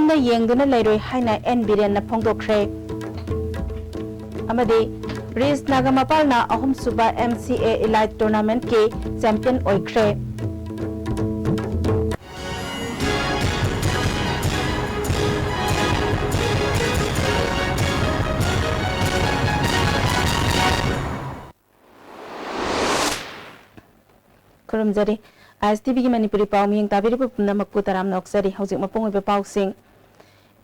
तुमिन्ना येंगदुना लैरोय हाइना N villain फोंदोखरे अमदे race नागामपालना अहुम सुबा MCA elite tournament के champion ओइख्रे खुरुमजरी ISTV की मणिपुरी पाव मियंग ताबिरिबु पुनमकु तराम नोक्सरी हौजिक मपुंग ओइबा पावसिंग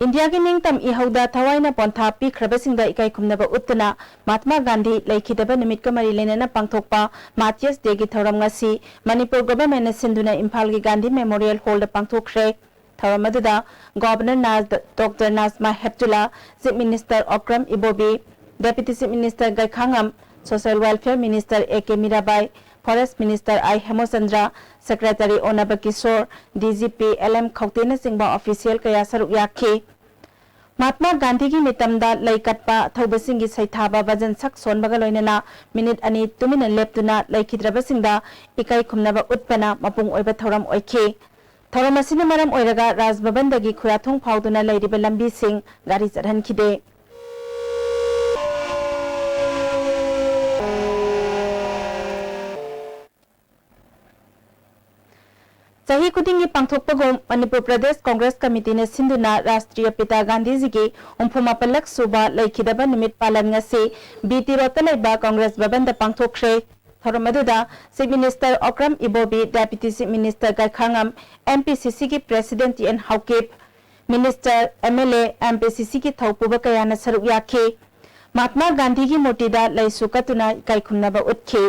इंडिया के निंगतम इहौदा थवाइना पोंथा पिख्रबसिंगदा इकाई खुमनबा उत्तना महात्मा गांधी लैखिदबा निमित का मरी लेनेना पांगथोकपा मार्टियर्स डे की थौरम ngasi मणिपुर गवर्नमेंट सिंधुना इम्फाल की गांधी मेमोरियल हॉल दा पांगथोखरे थौरम अदुदा governor doctor Najma Heptulla chief minister Okram Ibobi deputy chief minister Gaikhangam social welfare minister AK Mirabai forest minister I Hemchandra secretary ओनब किशोर DGP LM खौतेना सिंबा ऑफिशियल कया सरुक याखी महात्मा गांधी की मितमदा लैकटपा थौबसिंगी सैथाबा बजन सक सोनबगा लोइनना मिनिट अनि तुमिन लेप्तुना लैखिद्रबसिंगदा इकाई खुमनबा उत्पना मपुंग ओइबा थौरम ओइखी थौरम असिना मरम ओइरगा राजभवनदगी खुराथोंग फाउदुना लैरिबा लंबी सिंग गाड़ी चढ़नखिदे सही खुदिंगी पांगथोकपगुम मणिपुर प्रदेश कांग्रेस कमिटी ने सिंधुना राष्ट्रीय पिता गांधी जी की 64 सुबा लैखिदबा निमित पालन ngasi बीटी रोता लेबा कांग्रेस भवन दा पांगथोखरे थौरम अदुदा chief minister Okram Ibobi deputy chief minister Gaikhangam MPCC की president N Haokip minister MLA MPCC की थौपुबा कयाना सरुक याखी महात्मा गांधी की मूर्तिदा लैसुकतुना इकाईखुमनबा उत्खी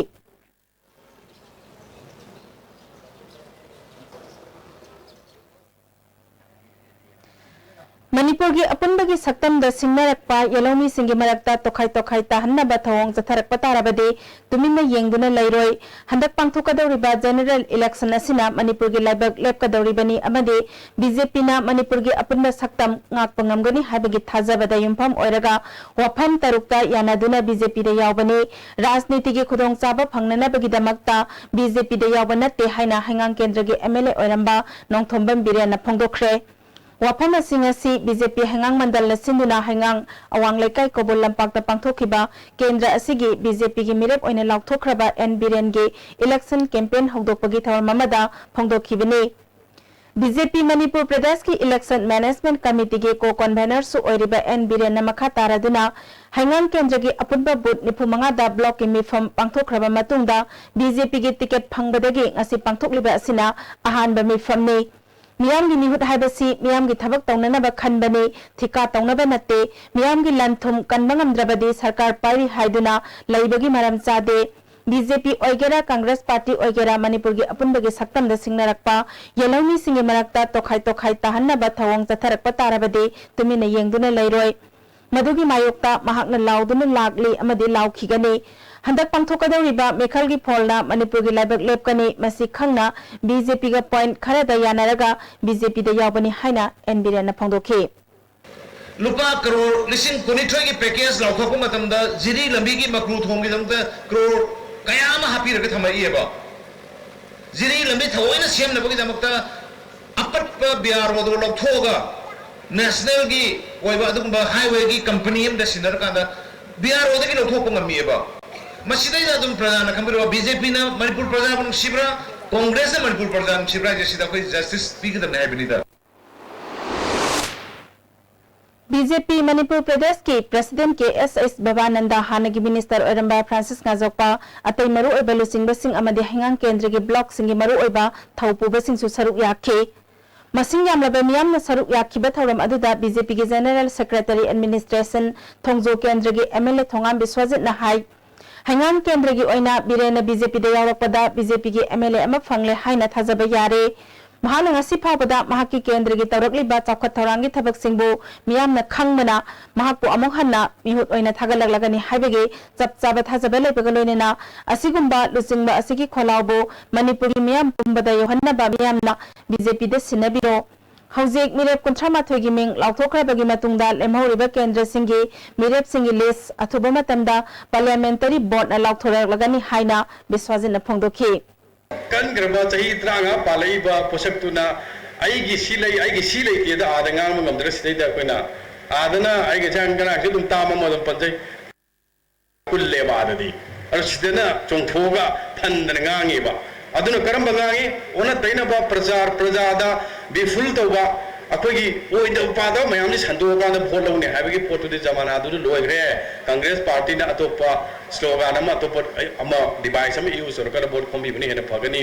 मणिपुर की अपुनबगी सक्तम द सिंगनरकपा यलोमी सिंगी मरक्ता तोखाई तोखाई ताहन्नबा थवोंग जथरकपा तारबदे तुमिन्ना येंगदुना लैरोय हंदक पांगथोकदौरिबा जनरल इलेक्शन असिना मणिपुर की लाइबक लेपकदौरिबनी अमदे BJP ना मणिपुर की अपुनबा सक्तम ngakpangamgani हाबगी थाजबदा युमफम ओइरगा वफम तरुक्ता यानादुना BJP दे यावबनी राजनीति की खुदोंग चाबा फंगननबगीदमक्ता BJP दे यावब नते हाइना हांगांग केंद्र के MLA ओइरंबा नोंथोंबम बिरेना फोंदोखरे वफम असिंगसी BJP हंगांग मंडल सिंधुना हंगांग अवांग लेकाई कोबोल लंपाक्ता पांगथोखिबा केंद्र असिगी BJP की मिरेप ओइना लाउथोखरबा एन बिरेन गे इलेक्शन कैंपेन हौदोकपगी थौरम अमदा फोंदोखिबनी BJP मणिपुर प्रदेश की इलेक्शन मैनेजमेंट कमिटी के को कन्वेनर सु ओइरिबा एन बिरेन मखा तारादुना हंगांग केंद्र की अपुनबा बूथ 95 ब्लॉक की मिफम पांगथोखरबा मतुंगदा BJP की टिकट फंगबदगी ngasi पांगथोखलिबा असिना अहानबा मिफमने मियाम की निहुत हाइबसी मियाम की थबक तौननबा खनबने थिका तौनबा नते मियाम की लंथुम कनबंगमद्रबदी सरकार पारी हाइदुना लैबगी मरम चादे BJP ओइगेरा कांग्रेस पार्टी ओइगेरा मणिपुर की अपुनबगी सक्तम द सिंगनरकपा यलोमी सिंगे मरक्ता तोखाई तोखाई ताहन्नबा थवोंग जथरकपा तारबदे तुमिना येंगदुना लैरोय मधुगी मायोक्ता महाकना लाउदुना लागली अमदि लाउखिगने हंदक पांगथोकदौरिबा मेखल की फोलना मणिपुर की लाइबक लेपकनी मसी खंगना BJP का पॉइंट खरदा यानारगा BJP दा यावबनी हाइना एन बिरेन फोंदोखी लुपा करोड़ लिसिंग 23 की पैकेज लाउथोकु मतमदा जिरी लंबी की मकरू थोंगी दमता करोड़ कयाम हापीरगे थमाइएबा जिरी लंबी थवोइना सेमनबगी दमक्ता अपट बिहार वदो लौथोगा नेशनल की ओइबा अदुगुंबा हाईवे की कंपनी एम द सिनर कांदा बिहार वदगी लौथोकु ngamieba मसीदा अदुम प्रधान खंबिरो BJP ना मणिपुर प्रधान शिबरा कांग्रेस ने मणिपुर प्रधान शिबरा जैसी कोई जस्टिस पीकदम है बिनीदा BJP मणिपुर प्रदेश के प्रेसिडेंट के SS भवानंदा हानगी मिनिस्टर ओरंबा फ्रांसिस नाजोकपा अतै मरु ओइबा लुसिंगबसिंग अमदे हंगांग केंद्र के ब्लॉक सिंगी मरु ओइबा थौपुबसिंग सु सरुक याखे मसिंग यामलबा मियामना सरुक याखिबा थौरम अदुदा BJP के जनरल सेक्रेटरी एडमिनिस्ट्रेशन थोंगजो केंद्र के MLA थोंगाम बिस्वाजित ना हाई हंगांग केंद्र की ओइना बिरेना BJP दे यावरकपदा BJP के MLA अमा फंगले हाइना थाजबा यारे महान ngasi फावबदा महाकी केंद्र की तौरकलिबा चाखत थौरांगी थबकसिंगबो मियामना खंगमना महाकु अमुक हन्ना मिहुत ओइना थागलगलगनी हाइबगे चप चाबा थाजबा लेबगा लोइनेना असिगुंबा लुसिंगबा असिगी खोलावबो मणिपुरी मियाम पुंबदा योहन्नबा मियामना BJP दे सिनबिरो हौजेक मिरेप 38 की मिंग लाउथोखरबगी मतुंगदा लेमहौरिबा केंद्र सिंगी मिरेप सिंगी लिस्ट अथुबा मतमदा पार्लियामेंटरी बोर्ड ना लाउथोरगलगनी हाइना विश्वाजिन फोंदोखी कन ग्रबा चाही 35 पालैबा पोषकतुना ꯑꯩꯒꯤ ꯁꯤ ꯂꯩ ꯑꯩꯒꯤ ꯁꯤ ꯂꯩꯇꯦꯗ ꯑꯥꯗ ꯉꯥꯡꯕ ꯉꯝꯗ꯭ꯔꯦ ꯁꯤꯗꯩꯗ ꯑꯩꯈꯣꯏꯅ ꯑꯥꯗꯅ ꯑꯩꯒꯤ ꯆꯥꯡ ꯀꯅꯥꯁꯤ ꯑꯗꯨꯝ ꯇꯥꯝ ꯑꯃ ꯑꯗꯨꯝ ꯄꯟꯖꯩ ꯀꯨꯜꯂꯦꯕ ꯑꯥꯗꯗꯤ ꯑꯗꯣ ꯁꯤꯗꯅ ꯆꯣꯡꯊꯣꯛꯑꯒ ꯐꯟꯗꯅ ꯉꯥꯡꯉꯦꯕ ꯑꯗꯨꯅ ꯀꯔꯝꯕ ꯉꯥꯡꯉꯤ ꯑꯣꯟꯅ ꯇꯩꯅꯕ ꯄ꯭ꯔꯖꯥꯗ ꯕꯤꯐꯨꯜ ꯇꯧꯕ ꯑꯩꯈꯣꯏꯒꯤ ꯑꯣꯏꯗꯕ ꯄꯥꯗꯕ ꯃꯌꯥꯝꯁꯤ ꯁꯟꯗꯣꯛꯑꯀꯥꯟꯗ ꯚꯣꯠ ꯂꯧꯅꯤ ꯍꯥꯏꯕꯒꯤ ꯄꯣꯠꯇꯨꯗꯤ ꯖꯃꯥꯅꯥꯗꯨꯗꯤ ꯂꯣꯏꯈ꯭ꯔꯦ ꯀꯪꯒ꯭ꯔꯦꯁ ꯄꯥꯔꯇꯤꯅ ꯑꯇꯣꯞꯄ ꯁ꯭ꯂꯣꯒꯥꯟ ꯑꯃ ꯑꯇꯣꯞꯄ ꯑꯃ ꯗꯤꯚꯥꯏꯁ ꯑꯃ ꯌꯨꯖ ꯇꯧꯔꯀꯥꯟꯗ ꯚꯣꯠ ꯈꯣꯝꯕꯤꯕꯅ ꯍꯦꯟꯅ ꯐꯒꯅꯤ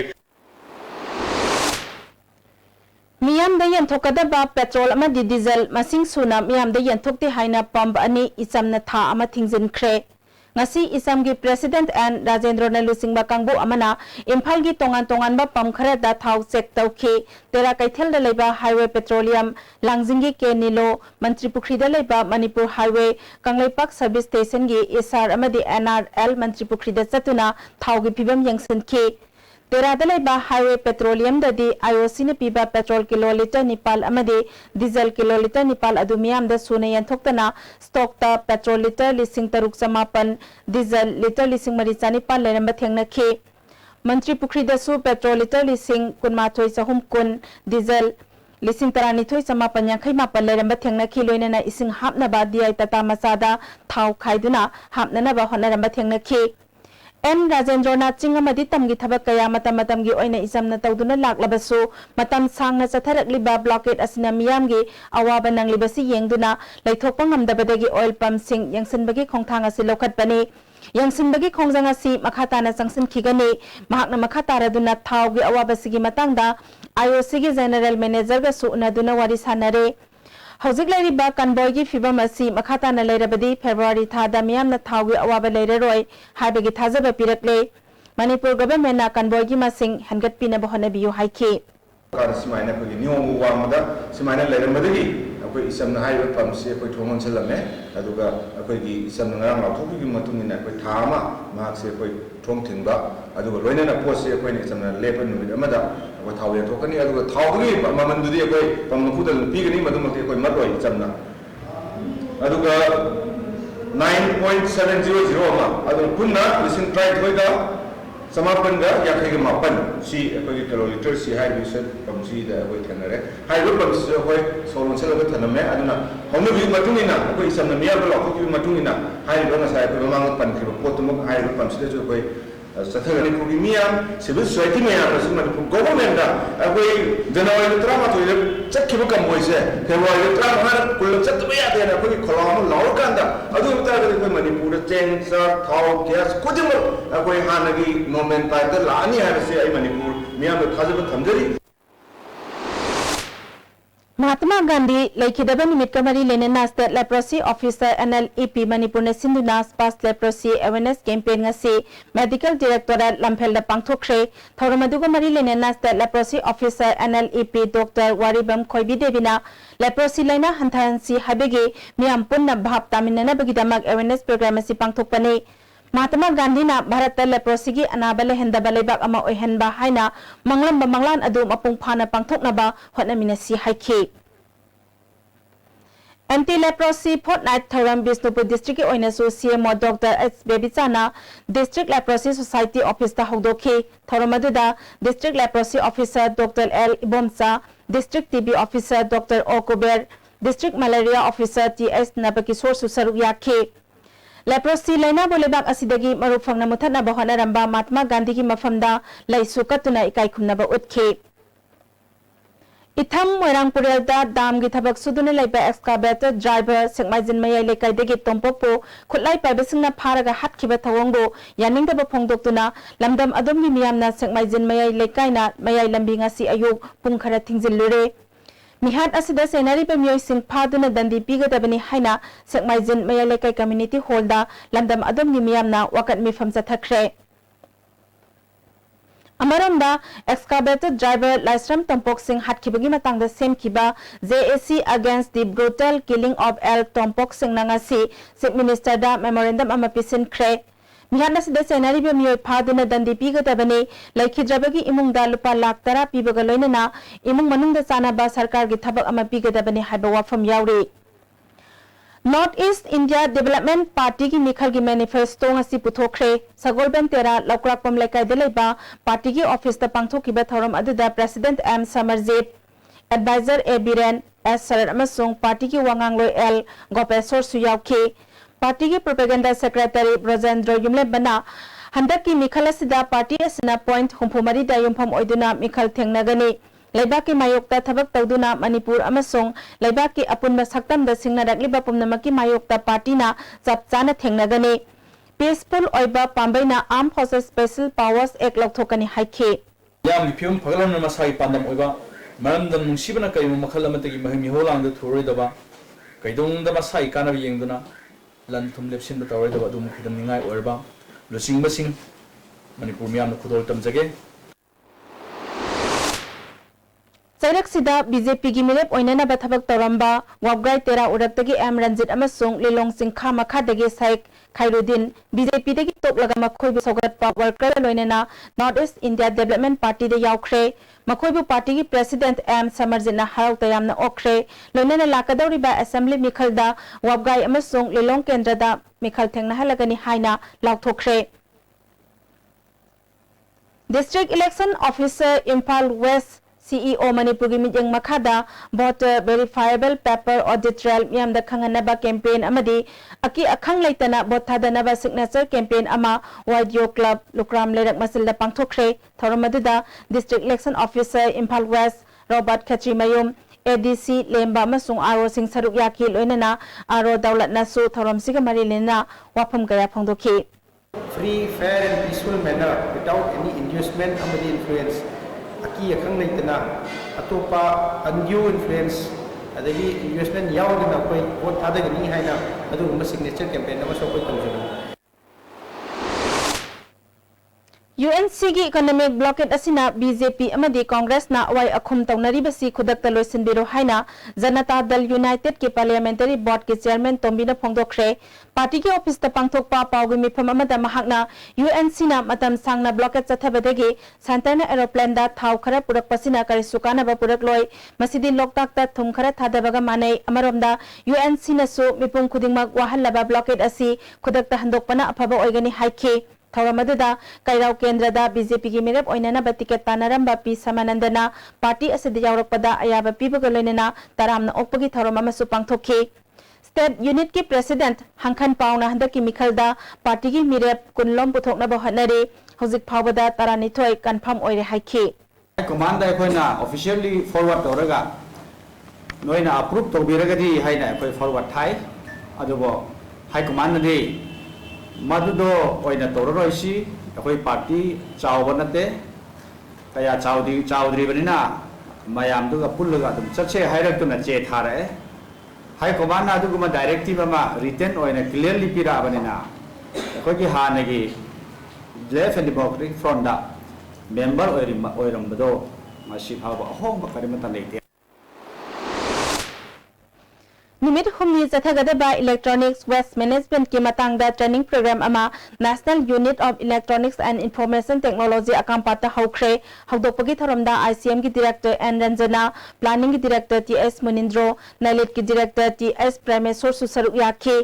ꯃꯤꯌꯥꯝꯗ ꯌꯦꯟꯊꯣꯛꯀꯗꯕ ꯄꯦꯇ꯭ꯔꯣꯜ ꯑꯃꯗꯤ ꯗꯤꯖꯜ ꯃꯁꯤꯡ ꯁꯨꯅ ꯃꯤꯌꯥꯝꯗ ꯌꯦꯟꯊꯣꯛꯇꯦ ꯍꯥꯏꯅ ꯄꯝꯞ ꯑꯅꯤ ꯏꯆꯝꯅ ꯊꯥ ꯑꯃ ꯊꯤꯡꯖꯤꯟꯈ꯭ꯔꯦ ngasi isamgi president and rajendrona lusingba kangbu amana imphal tongan tonganba pam khara da thau check tawki tera kaithel da leba highway petroleum langjingi ke nilo mantri pukri da leba manipur highway kanglaipak service station gi SR amadi NRL mantri pukri da chatuna thau gi phibam yangsin ki tera da leba highway petroleum da di IOC ne piba petrol kiloliter nipal amadi diesel kiloliter nipal adumiyam da sune yanthokna stock ta petrol liter lising taruk samapan diesel liter lising maricani pal leramba thengna ki mantri pukri da su petrol liter lising kunmathoi sahum kun diesel lising tarani thoi samapan yankhai mapal leramba thengna ki loinana ising hapna ba diai tata masada thau khaiduna hapna na ba honaramba thengna ki M Rajendrona Chingamadi tamgi thabak kaya matamgi oina isamna tawduna laklabasu matam sangna chatharakliba blockade asina miyamgi awaba nanglibasi yengduna laithokpa ngamdabadagi oil pump sing yangsinbagi khongthang asi lokhatpani yangsinbagi khongjang asi makhatana sangsin khigani mahakna makhataraduna thawgi awabasigi matangda IOC gi general manager ga su unaduna wari sanare Hojik lairiba convoy gi fibam asi makhatana lairabadi February thada miyamna thawgi awaba lairaroi haibagi thajaba pirakle Manipur government na convoy gi masing hangat pina bahana biyu haiki Simaina ko niyo wamada simaina lairambadagi akoi isamna haiba pamsi akoi thongon selame aduga akoi gi isamna ngarang lauthoki gi matungina akoi thama mahakse akoi thong thingba aduga loinana posi akoi ni isamna lepan numit amada akoi thawye thokani aduga thawgi mamandudi akoi pamnukudal pigani madumati akoi maroi isamna aduga 9.700 ma aduga punna listen try thoida Samapan ga yakhai mapan si akoi kiloliter si hai bisan pamsi da akoi thanare hai ru pamsi akoi solon sel ga thaname aduna honu bi matungina akoi isamna miyar lo akoi matungina hai ru na sai akoi mang pan ki potumuk hai ru pamsi da akoi sathagani pugi miyam civil society miyam asuma government da akoi January trama to ile chakkibu kam boise February trama kullu chatba ya de akoi kholama laukanda adu ta ga akoi Manipur chain sir thau gas kujum akoi hanagi moment by the lani have say I Manipur miyam thajaba thamjari Mahatma Gandhi laikidaba nimit kamari lenena state leprosy officer NLEP Manipur na sinduna spas leprosy awareness campaign ngasi medical directorate lamphel da pangthokre thoramaduga mari lenena state leprosy officer NLEP Dr. Waribam Khoibi Devina leprosy laina hanthansi habege miyam punna bhab taminana bagidamak awareness program asi pangthokpani Mahatma Gandhi na Bharat leprosy gi anaba lehendaba lebak ama oihenba haina manglamba manglan adu mapung phana pangthoknaba hotnamina si haiki Anti-leprosy fortnight thoram Bisnupur district ki oina su CMO Dr. S. Bebichana District Leprosy Society office ta hogdoki thoramadуда District Leprosy Officer Dr. L. Ibomsa District TB Officer Dr. O. Kuber District Malaria Officer T.S. Nabakisor Susaru Yake Leprosy laina bolebak asidagi maruf fangna muthatna bahana ramba Mahatma Gandhi ki mafamda laisu katuna ikai khumnaba utke Itham Moirangpurel da dam gi thabak suduna laiba excavator driver Sekmaijin mayai lekai degi tompopo khutlai paibasingna pharaga hatkiba thawongbo yaningdaba phongdoktuna lamdam adom gi miyamna Sekmaijin mayai lekaina mayai lambi ngasi ayuk pungkhara thingzillure Mihat asida senari pa miyoy sing paduna dandi pigadabani haina Sekmaijin mayai lekai community hall da lamdam adom gi miyamna wakat mifam sathakre Amaranda excavator driver Laisram Tompok Singh hatkibagi matangda semkiba JAC against the brutal killing of L Tompok Singh nangasi Chief Minister da memorandum amapisin kre Mihana sida senari ba miyoy phaduna dandi pigadabani laikhidrabagi imungda lupa lakh tara pibaga loinana imung manungda chanaba sarkar gi thabak ama pigadabani haiba wafam yauri North East India Development Party ki mikhal ki manifesto ngasi puthokre Sagolben Tera Lokrakpam Lekai Deleba Party ki office ta pangthokiba thoram aduda President M Samarjit adviser A Biren S Sarad अमसुंग party की वांगांगलोय L Gopeshwar सुयावखी party की propaganda secretary Brajendra युमले बना हंदक की मिखल असिदा party असना पॉइंट हुंफुमरी दा युमफम ओइदुना मिखल थेंगनगनी लेबाक की मायोक्ता थबक तौदुना मणिपुर अमसुंग लेबाक की अपुनबा सक्तम द सिंगनरकलिबा पुमनमकी मायोक्ता पार्टीना चप चाना थेंगनगनी पीसफुल ओइबा पांबैना armed forces special powers act लौथोकनी हाइखे याम फिल्म फगलन मसाई पांदम ओइबा मरमदम नुंसिबना कयम मखल अमतगी महिमी होलांग द थोरैदबा कैदोंग द मसाई कानब येंगदुना लन थुम लेप्सिन द तौरैदबा दुम खिदम निंगाय ओरबा लुसिंग बसिंग मणिपुर मियाम खुदोल तमजगे चैरक्सिदा बीजेपी की मिलेप ओइनना थबक तौरंबा वाबगाई तेरा उरक्तगी एम रंजित अमसुंग लिलोंग सिंखा मखादगी साइक खैरुद्दीन बीजेपी दगी तोपलगा मखोइबु सौगतपा वर्कर लोइनना north east India development party दे यावख्रे मखोइबु पार्टी की प्रेसिडेंट एम समरजितना हराउ तयामना ओख्रे लोइनना लाकदौरिबा असेंबली मिखलदा वाबगाई अमसुंग लिलोंग केंद्रदा मिखल थेंगनाहलगनी हाइना लाउथोख्रे district election officer Imphal west CEO Manipur की मिटिंग मखादा voter verifiable paper audit trail मियाम द खंगनबा campaign अमदी अकी अखंग लेतना vote थादनबा signature campaign अमा YDO club लुक्राम लेरक मसिल द पांगथोख्रे थौरमदुदा district election officer Imphal West Robert Khatri Mayum ADC लेम्बा मसुंग आरो सिंह सरुक याकी लोइनना आरो दौलत नसु थौरमसिग मरि लेना वाफम गया फोंदोखी free fair and peaceful manner without any inducement amadi influence aki akhang leitana atopa undue influence adagi investment yaudina koi vote thadagani haina adugumba signature campaign ama sokoi tawjana UNC की economic blockade असिना BJP अमदी Congress ना Avvai अखुम तौनरीबसी खुदकता लोइसिनबिरो हाइना Janata Dal United के parliamentary board के chairman तोम्बिना फोंदोख्रे party के office ता पांगथोकपा पाउगी मिफम अमदा महाकना UNC ना मतम सांगना ब्लॉकेट चथबदगी सेंटरना एरोप्लेन दा थाव खरा पुरकपसिना करिसु कानबा पुरकलोय मसिदि लोकताक ता थुम खरा थादबगा माने अमरमदा UNC नसु मिपुंग खुदिंगमक वाहल्लबा ब्लॉकेट असि खुदकता हंदोकपना अफबा ओइगनी हाइखे थौरमदुदा कैराव केंद्रदा बीजेपी की मिरेप ओइनना टिकेट तानरंबा पी समानंदना पार्टी असिद यावरकपदा अयाबा पीबग लोइनना तरामना ओकपगी थौरम अमसु पांगथोखे स्टेट यूनिट की प्रेसिडेंट हंखन पाउना हंदकी मिखलदा पार्टी की मिरेप कुनलोम पुथोकनबा हनरे हौजिक फावबदा तारानिथोय कन्फर्म ओइरे हाइखे कमांड अखोइना ऑफिशियली फॉरवर्ड तौरगा नोइना अप्रूव तौबिरगदी हाइना अखोइ फॉरवर्ड थाइ अदुबो हाई कमांड दे मधुदो ओइना तौररोइसी अखोइ पार्टी चावबा नते कया चावद्रीबनिना मयामदुगा पुल्लगा अदुम चचे हाइरक्तुना चे थारे हाई कमांड अदुगुमा डायरेक्टिव अमा रिटन ओइना क्लियरली पिराबनिना अखोइगी हानगी लेफ्ट एंड डेमोक्रेटिक फ्रंट दा मेंबर ओइरमबदो मासी फावबा अहोंबा करिमता लेते निमित हुमनी चथगदबा इलेक्ट्रॉनिक्स वेस्ट मैनेजमेंट की मतंगदा ट्रेनिंग प्रोग्राम अमा national unit of electronics and information technology अकामपाता हौख्रे हौदोपगी थरमदा ICM की डायरेक्टर एन रंजना प्लानिंग की डायरेक्टर TS मुनिंद्रो नैलिट की डायरेक्टर TS प्रेमेश्वर सुसरुक याखे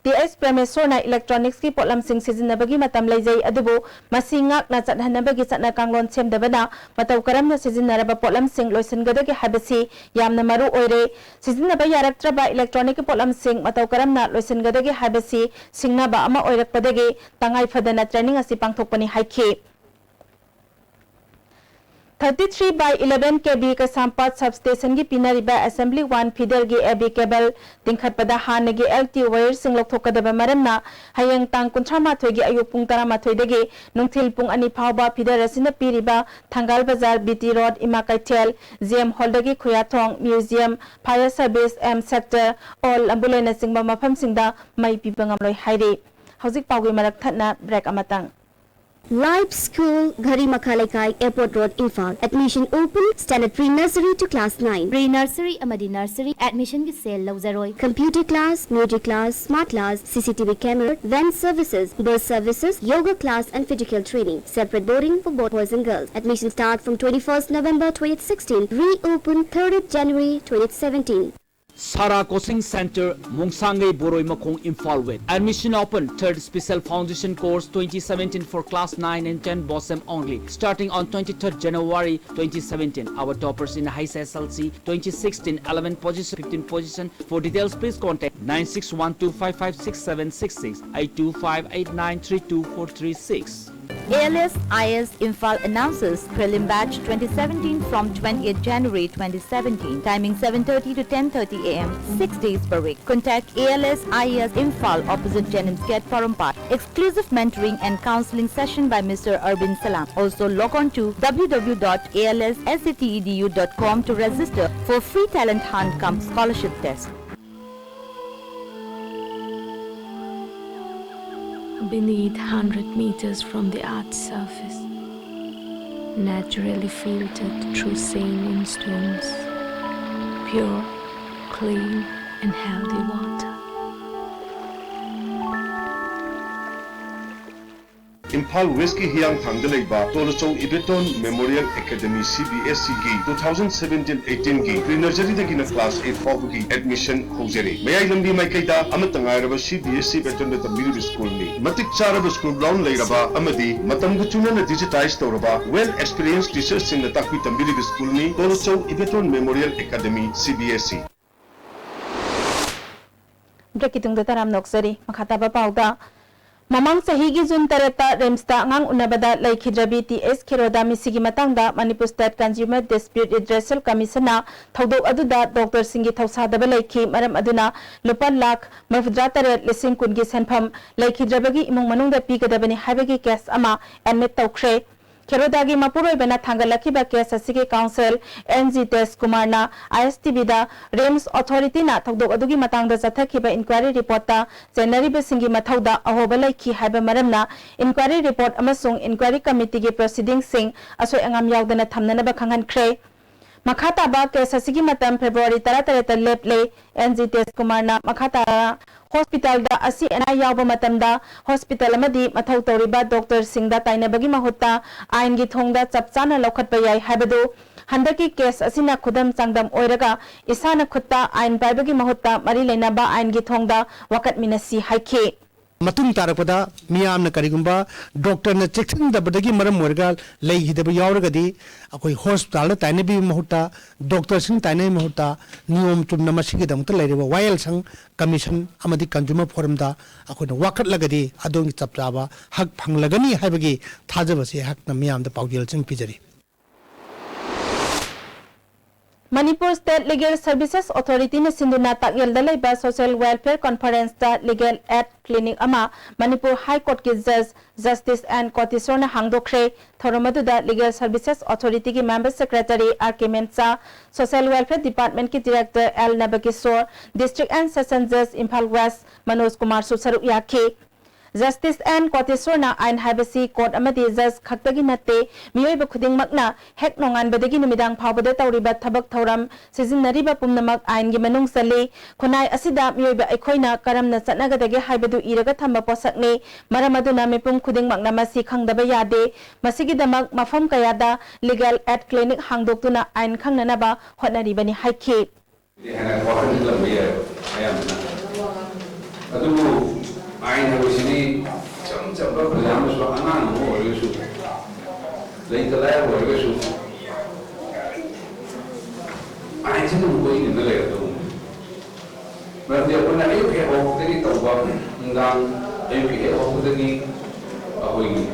TS प्रेमेश्वर ना इलेक्ट्रॉनिक्स की पोलम सिंह सिजिनबगी मतम लेजै अदुबो मसिंगाक ना चटहनबगी चटना कांगलोन सेमदबना मतौ करमना सिजिनरबा पोलम सिंह लोइसनगदगी हाबसी यामना मरु ओइरे सिजिनबा यारक्त्रबा इलेक्ट्रॉनिक की पोलम सिंह मतौ करमना लोइसनगदगी हाबसी सिंगनाबा अमा ओइरकपदगी तंगाई फदना ट्रेनिंग असि पांगथोकपनि हाइखे 33/11 kV Kasampat substation की पिनरिबा assembly 1 feeder की AB cable तिंखटपदा हानगी LT wire सिंग लोकथोकदबा मरमना हयंग तांग 38 की अयुक पुंग 13 दगी नुंगथिल पुंग अनि फावबा feeder असिना पिरिबा थंगाल बाजार BT road Ima Keithel GM hall दगी Khuyathong museum fire service M sector all ambulance सिंगबा मफम सिंगदा मई पिबंगम लोय हाइरे हौजिक पावगी मरक थना ब्रेक अमतंग Live School, Ghari Makhalekai, Airport Road, Imphal. Admission open. Standard pre-nursery to class 9. Pre-nursery amadi nursery admission ki sale lawzaroi. Computer class, music class, smart class, CCTV camera, van services, bus services, yoga class and physical training. Separate boarding for both boys and girls. Admission start from 21st November 2016. Reopen 3rd January 2017. Sara Coaching Center, Mungsangai Boroi Makong, Imphal West. Admission open, 3rd Special Foundation Course 2017 for Class 9 and 10 BOSM only, starting on 23rd January 2017. Our toppers in High SSLC 2016, 11 position, 15 position. For details, please contact 9612556766, 82589324336. ALS IS Imphal announces Prelim Batch 2017 from 28th January 2017. Timing 7:30 to 10:30 a.m. 6 days per week. Contact ALS IS Imphal opposite Jennings Gate, Porumpat. Exclusive mentoring and counseling session by Mr. Arvind Salam. Also log on to www.alsctedu.com to register for free talent hunt cum scholarship test. Beneath 100 meters from the Earth's surface, naturally filtered through saline stones, pure, clean and healthy water. Imphal West ki hiyang thangda leiba Tolachong Ibeton Memorial Academy CBSC ki 2017-18 ki pre-nursery da gina class 8 faw ki admission hojere. Mayai lambi mai kaida amatangai raba CBSC Ibeton da tambiru school ni matik charaba school ground leiraba amadi matamgu chuna na digitize tawraba well experienced teachers sing na takwi tambiru school ni Tolachong Ibeton Memorial Academy CBSC. Breaking the Taram Noxeri, Makataba Pauda. Mamang sahigi June tarata Remsta ngang unabada laikhidrabi TS Khiroda misigi matangda Manipur State Consumer Dispute Redressal Commission na thaudok aduda Dr. Singhi thausadaba laikhi maram aduna lupa lakh marfudra taret lising kungi senpham laikhidrabagi imung manungda pigadabani haibagi case ama admit tawkhre. Khirodagi Mapuroi bana thangalakhiba case asigi council NG Test Kumarna ISTB da Rems Authority na thaudok adugi matangda jathakhiba inquiry report ta January singi mathauda ahoba laikhi haiba maramna inquiry report amasung inquiry committee ge proceedings sing asoi angam yaudana thamnanaba khanghankre. Makhata ba case asigi matam February 13 leple NG Test Kumarna makhata hospital da asi ana yawba matamda hospital amadi mathau tawriba doctor singda tainabagi mahutta ain gi thongda chapchana lokhatpa yai habadu handaki case asina khudam changdam oiraga isana khutta ain paibagi mahutta mari leinaba ain gi thongda wakat minasi haikhe. Matung tarakpada miyamna karigumba doctor na checking da badagi maram morgal lei hidaba yauragadi akoi hospital da tainabi mahutta doctor sing tainai mahutta niyom chumna masigi damta leireba YL sang commission amadi consumer forum da akoi na wakat lagadi adongi chapchaba hak phanglagani haibagi thajabase hak na miyam da pawdil ching pijari. Manipur State Legal Services Authority na sinduna takyel dalay ba Social Welfare Conference da Legal Aid Clinic ama Manipur High Court ki Judge Justice and Cotisor na hangdokre thoramadu da Legal Services Authority ki Member Secretary R.K. Memsa Social Welfare Department ki Director L. Nabakisor District and Session Judge Imphal West Manoj Kumar Susaru Yake Justice and Cotisor na ain haibasi court amadi judge khaktagi natte miyoiba khuding makna hek nongan badagi numidang phawbada tawriba thabak thoram sijinnariba pumnamak ain gi manung sali khunai asida miyoiba aikhoina karamna chatnagadage haibadu iraga thamba posakne maramaduna mipum khuding makna masi khangdaba yade masigi damak mafam kayada legal aid clinic hangdoktuna ain khangnanaba hotnaribani haikhe ain habisini cham program so anang ho resu leitala ho resu ain sinu koi ni le do mer dia puna ai ke ho teri to ba ndang ai ke ho teri ahoi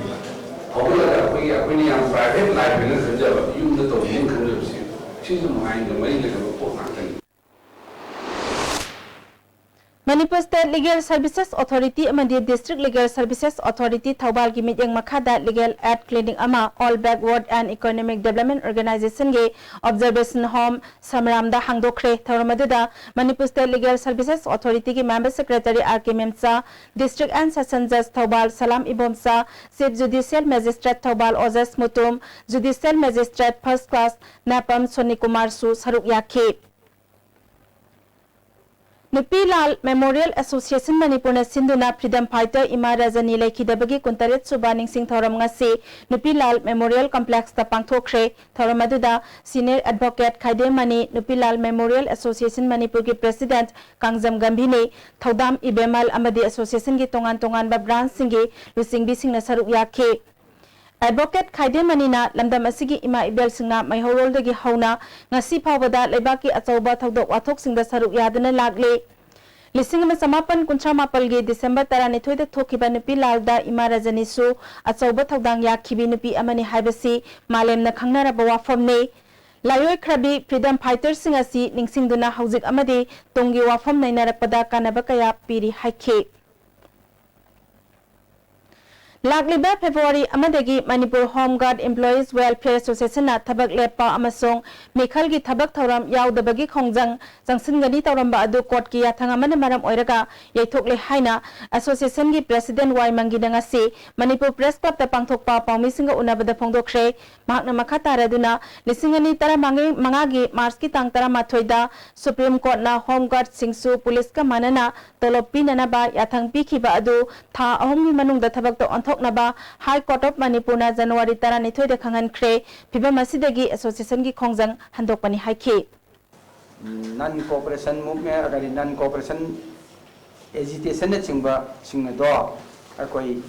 ho ya koi apni yang private life ni senja ba yum de to yin kan le si chi su mai de mai le ko na kan. Manipur State Legal Services Authority amadi District Legal Services Authority Thawbal gi mityang makhada Legal Aid Clinic ama All Backward and Economic Development Organization ge Observation Home Samramda hangdokre thoramadada Manipur State Legal Services Authority gi Member Secretary R.K. Memsa District and Session Judge Thawbal Salam Ibomsa Chief Judicial Magistrate Thawbal Ojas Mutum Judicial Magistrate First Class Napam Soni Kumar Su Saruk Yake Nupilal Memorial Association Manipur Sinduna Freedom Fighter Ima Rajani Laikidabagi Kuntaret Subaning Singh Thoram ngasi Nupilal Memorial Complex ta pangthokre Thoram aduda Senior Advocate Khaide Mani Nupilal Memorial Association Manipur ki President Kangjam Gambhine Thodam Ibemal amadi Association gi tongan ba branch singi lusingbi singna saruk yakhe Advocate Khaide Manina Lamdam asigi Ima Ibel singna maihorol dagi hauna ngasi phawbada lebaki achauba thodok wathok singda saruk yadana lagle Lising ma samapan kuncha mapal ge December 12 da thokiba nupi lalda Ima Rajani su achauba thodang yakhibi nupi amani haibasi malem na khangnara ba wafam ne Layoi Krabi Freedom Fighters singasi ningsingduna haujik amadi tongi wafam nainarakpada kanaba kaya piri haikhe Lagliba February amadagi Manipur Home Guard Employees Welfare Association na thabak lepa amasong Mekhal gi thabak thoram yaudabagi khongjang jangsinggani tawramba adu court ki yathang amana maram oiraga yaithokle haina association gi president Wai Mangi dangasi Manipur Press Club ta pangthokpa pawmi singa unabada phongdokre mahakna makha taraduna lisingani tara mangagi March ki tang tara mathoida Supreme Court na Home Guard singsu police ka manana tolopi nanaba yathang pikhiba adu tha ahomni manung da thabak to Naba High Court of Manipur na January 12 da khangan kre piba masidagi association gi khongjang handok pani haikhe non cooperation movement agari non cooperation agitation na chingba singna do akoi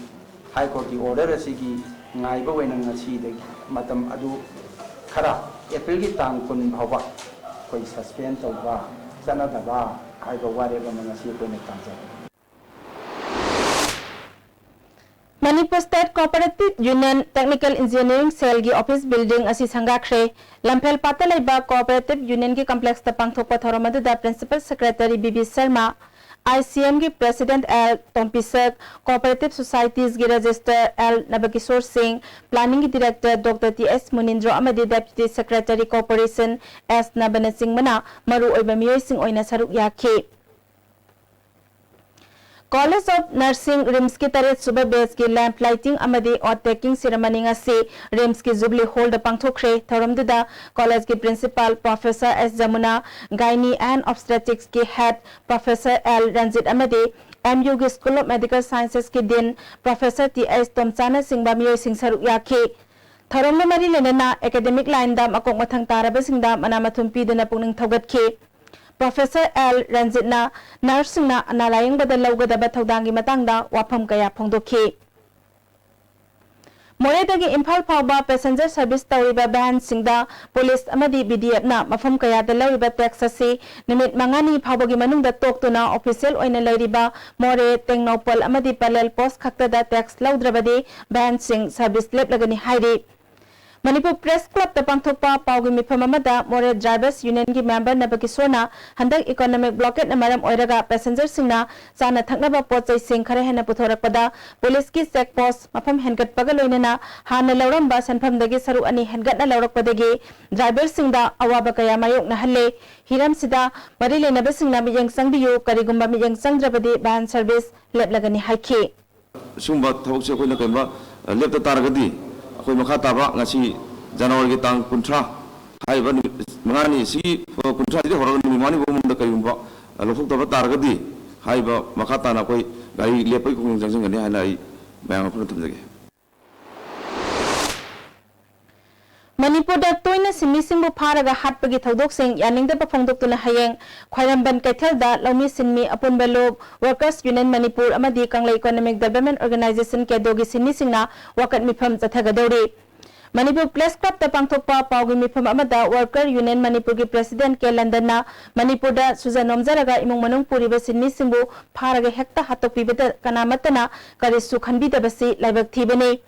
High Court ki order asigi ngai ba wena ngasi de matam adu khara April gi tang kun bhawa koi suspend tawba chana daba ai ba ware ba ngasi ko ne tangja Manipur State Cooperative Union Technical Engineering Cell gi office building asi sangakre Lamphel Patalaiba Cooperative Union gi complex ta pangthokpa thoramadu da Principal Secretary BB Sharma ICM gi President L Tompisak Cooperative Societies gi Register L Nabakishore Singh Planning gi Director Dr TS Munindro amadi Deputy Secretary Corporation S Nabana Singh mana maru oiba miyoi sing oina saruk yakhe College of Nursing RIMS ki taret suba batch ki lamp lighting amadi oath taking ceremony ngasi RIMS ki Jubilee Hall da pangthokre thoramduda college ki principal Professor S Jamuna Gynae and Obstetrics ki head Professor L Ranjit amadi MU ki School of Medical Sciences ki Dean Professor T.S. Tomchana Singhba miyoi sing saruk yakhe thoramna mari lenana academic line da makok mathang taraba singda manamathum piduna pungning thogatke Professor L Ranjit na nursing na analayang badal lawgadaba thawdangi matangda wafam kaya phongdokhi Moredagi Imphal phawba passenger service tawriba ban singda police amadi BDF na mafam kaya da lawriba tax asi nimit mangani phawbagi manungda toktuna official oina lairiba More Tengnopal amadi parallel post khakta da tax lawdrabadi ban sing service lep lagani hairi Manipur Press Club ta pangthokpa pawgi mifam amada More Drivers Union gi member Nabakishona handak economic blockade na maram oiraga passenger singna chana thaknaba pochai sing khare hena puthorakpada police ki check post mafam hengat pagaloinana hana lawramba sanfam dagi saru ani hengat na lawrakpadagi driver singda awaba kaya mayok na halle hiram sida marile naba singna miyang sangbiyu karigumba miyang sangdrabadi ban service leplagani haikhe sumba thawse koina kemba lepta taragadi Koi makha taba ngasi January ki tang kuntra hai ba mangani si kuntra di horon ni mani bo munda kayumba lokhok taba targadi hai ba makha tana koi gai lepai ku jangjang ngani hai nai bayang phun tumjage Manipur da toina simi singbu pharaga hatpagi thodok sing yaningda ba phongdoktuna hayeng khwairamban kaithal da lawmi sinmi apunba lob Workers Union Manipur amadi Kanglai Economic Development Organization ke dogi sinmi singna wakat mifam chathagadori Manipur Press Club ta pangthokpa pawgi mifam amada Worker Union Manipur ki President ke London na Manipur da sujanomjaraga imong manung puriba sinmi singbu pharaga hekta hatokpibada kanamatana karisu khanbida basi laibak thibani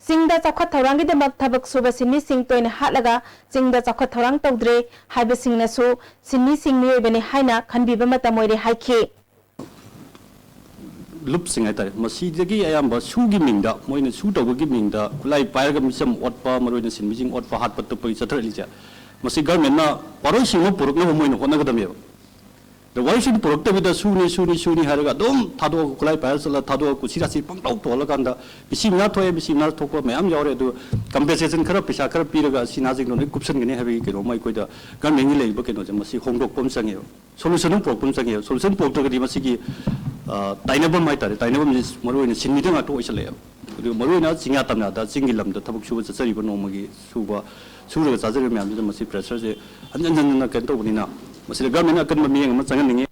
Singda chakhat thorang gi demak thabak suba sinmi sing toina hatlaga singda chakhat thorang tawdre haiba singna su sinmi sing mi bene haina khanbiba mata moire haikhe lup sing ai masi dagi ayamba sugi mingda moina su tawgi mingda kulai pairaga misam otpa maroina sinmi sing otpa hatpa to pai chathra lija masi government na paroi singmo puruk na moina hona gadam वाइसन पुरक्तबिदा सुनी हारगा दम थादो कुलाई पायल चला थादो कुसिरा सि पंगतौ तोलकांदा बिसि मिना थोय बिसि मिना थोको ma'am यावरे दु कंपेसेशन खरा पैसा खरा पीरगा सिनाजिंग नो कुपसन गने हाबि केनो माइ कोइदा गमेंग लेबो केनो जे मसि होंदोकपम संगे सोल्यूशन प्रोब्लेम संगे सोल्यूशन प्रोग्राम मसि की ताइनबम माइ तारे ताइनबम मरोइन सिनमिदंग आतो ओइसले अदु मरोइन चिंगा तमना दा चिंगी लमदा थबक सुबा चचरिबो नोमगी सुबा सुरगा चाजर मैम जे मसि प्रेशर जे अनजन केन तोबनिना मसि गवर्नमेंट अकन मियंग म चंगनिंगे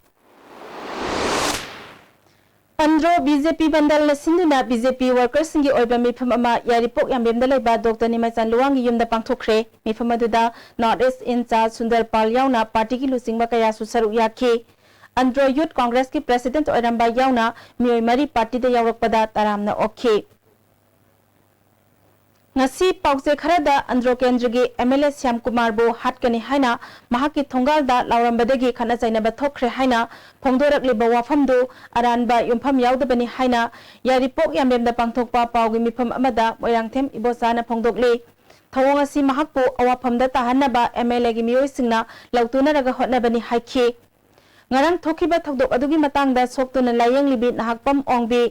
Andro BJP Bandal na sinduna BJP workers singi oiba mifam ama yaripok yambemda laiba Dr. Nimaisan Luwang yumda pangthokre mifam aduda North East in charge Sundar Pal yauna party ki lusingba kaya susaru yakhe Andro Youth Congress ki president oiramba yauna mioi mari party da yawrakpada taramna okhe ngasi paukse kharada Andro Kendra MLA Syam Kumar bo hatkani haina mahaki thongal da laurambadagi khana chaina ba thokre haina phongdorak liba wafamdu aranba yumpham yaudabani haina yaripok yamrem da pangthokpa paugi mifam amada moirangthem ibosana phongdokle thawong asi mahakpo awafam da tahanaba MLA gi mioi singna lautuna raga hotnabani haikhe ngarang thokiba thodok adugi matangda soktuna layeng libi nahakpam ongbi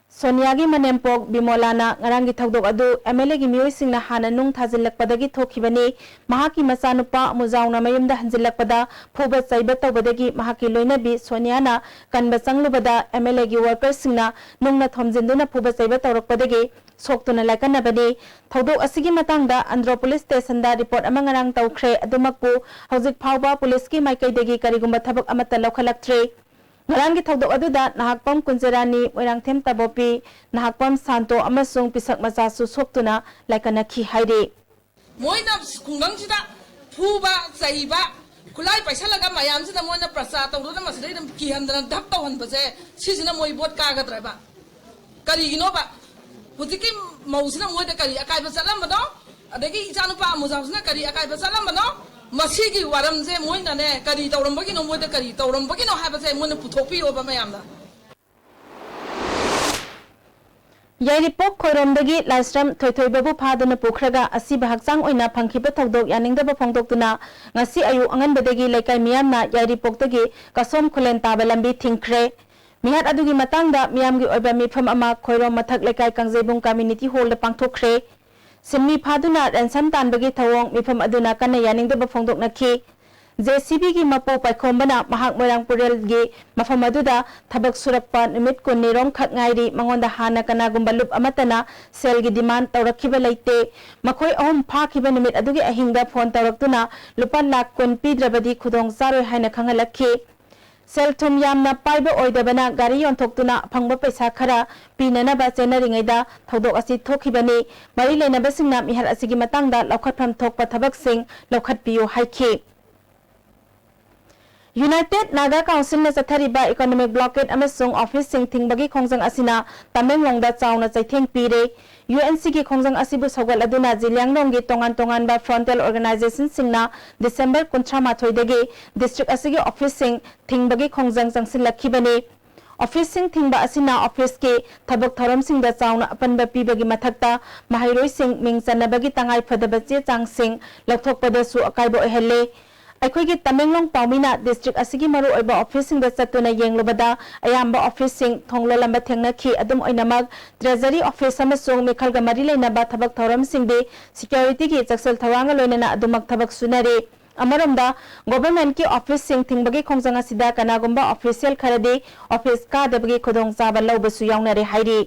Soniagi Manempok Bimolana ngarangi thagdok adu MLA gi mioi singna hana nung thajilakpadagi thokibani mahaki masanupa muzauna mayumda hanjilakpada phuba chaiba tawbadagi mahaki loinabi Soniana kanba changlubada MLA gi workers singna nungna thomjinduna phuba chaiba tawrakpadagi soktuna laikanabani thagdok asigi matangda Andhra Police Station da report ama ngarang tawkhre adumakpu hojik phawba police ki maikaidagi karigumba thabak amata lokhalaktre Ngarangi thogdok aduda nahakpam kunjarani moirangthem tabopi nahakpam santo amasung pisak masasu soktuna laikanakhi haire moina kungangsida phuba chaiba kulai paisa laga mayam sida moina prasa tawduna masdai dam kihandana dap tawhan baje sisina moi bot ka ga draba kari gino ba hujiki mausina moida kari akai ba salam bado adagi ijanu pa muzausina kari akai ba salam bado masigi waram je moina ne kari tawrambagi no moida kari tawrambagi no haba je moina puthopi oba mayamda Yaripok khoiromdagi lastram thoithoi babu phaduna pukhraga asi bahakchang oina phangkhiba thodok yaningdaba phongdoktuna ngasi ayu anganbadagi laikai miyamna Yaripokdagi kasom khulen taba lambi thingkhre mihat adugi matangda miyamgi oiba mifam ama khoirom mathak laikai kangjebung community hall da pangthokkhre Simmi phaduna ransan tanbagi thawong mifam aduna kana yaningdaba phongdoknakhi JCB gi mapo paikhombana mahak moirang purel gi mafam aduda thabak surakpa numit kun nirom khak ngairi mangonda hana kana gumba lup amatana sel gi demand tawrakhiba leite makhoi ahum phakhiba numit adugi ahingda phone tawraktuna lupa lakh kun pidrabadi khudong saroi haina khangalakhi sel thum yamna paiba oidabana gari yonthokuna phangba paisa khara pinanaba chenaringaida thodok asi thokhibani mari leinaba singna mihar asigi matangda lokhatpham thokpa thabak sing lokhat piyo haikhe United Naga Council na sathariba economic blockade amasung office sing thingbagi khongjang asina Tamenglong da chauna chaitheng pire UNC gi khongjang asibu sogal aduna Jilyangnong gi tongan ba frontal organization singna December 13 dagi district asigi office sing thingbagi khongjang changsin lakhibani office sing thingba asina office ke thabak thoram sing da chauna apanba pibagi mathakta mahairoi sing ming chanabagi tangai phadaba che chang sing lathokpada su akaibo ehelle Aikoigi Tamenglong Paumina district asigi maru oiba office sing da chatuna yenglobada ayamba office sing thonglo lamba thengna khi adum oinamag treasury office amasung mikhalga mari leinaba thabak thoram singde security gi chaksal thawanga loinana adumak thabak sunare amaromda government ki office sing thingbagi khongjanga sida kanagumba official kharade office ka dabagi khodong chaba lawbasu yawnare hairi